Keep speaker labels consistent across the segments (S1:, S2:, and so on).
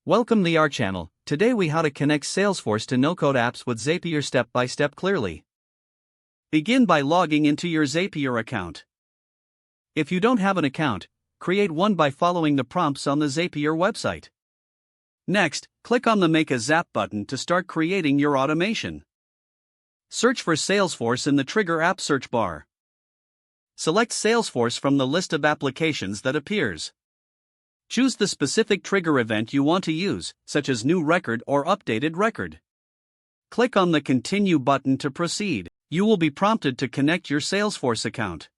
S1: Welcome to our channel. Today we how to connect Salesforce to no-code apps with Zapier step by step clearly. Begin by logging into your Zapier account. If you don't have an account, create one by following the prompts on the Zapier website. Next, click on the Make a Zap button to start creating your automation. Search for Salesforce in the Trigger app search bar. Select Salesforce from the list of applications that appears. Choose the specific trigger event you want to use, such as new record or updated record. Click on the Continue button to proceed. You will be prompted to connect your Salesforce account.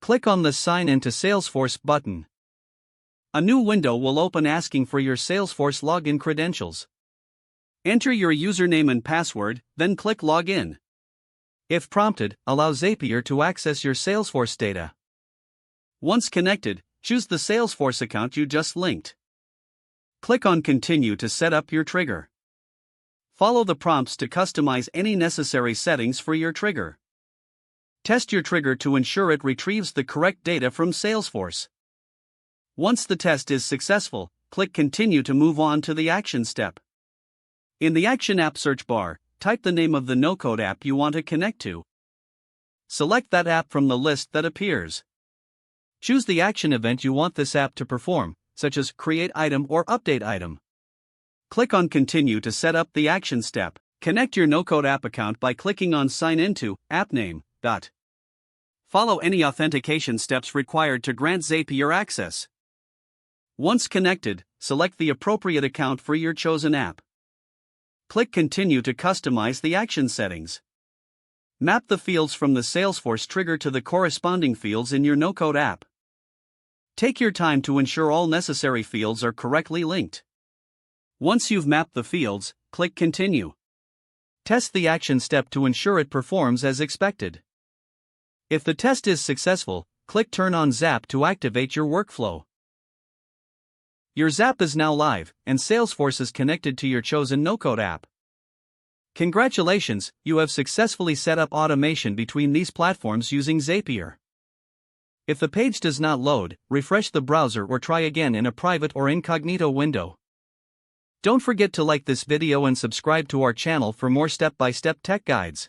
S1: Click on the Sign into Salesforce button. A new window will open asking for your Salesforce login credentials. Enter your username and password, then click Login. If prompted, allow Zapier to access your Salesforce data. Once connected, choose the Salesforce account you just linked. Click on Continue to set up your trigger. Follow the prompts to customize any necessary settings for your trigger. Test your trigger to ensure it retrieves the correct data from Salesforce. Once the test is successful, click Continue to move on to the action step. In the Action App search bar, type the name of the no-code app you want to connect to. Select that app from the list that appears. Choose the action event you want this app to perform, such as Create Item or Update Item. Click on Continue to set up the action step. Connect your no-code app account by clicking on Sign into App Name. Follow any authentication steps required to grant Zapier access. Once connected, select the appropriate account for your chosen app. Click Continue to customize the action settings. Map the fields from the Salesforce trigger to the corresponding fields in your no-code app. Take your time to ensure all necessary fields are correctly linked. Once you've mapped the fields, click Continue. Test the action step to ensure it performs as expected. If the test is successful, click Turn on Zap to activate your workflow. Your Zap is now live, and Salesforce is connected to your chosen no-code app. Congratulations, you have successfully set up automation between these platforms using Zapier. If the page does not load, refresh the browser or try again in a private or incognito window. Don't forget to like this video and subscribe to our channel for more step-by-step tech guides.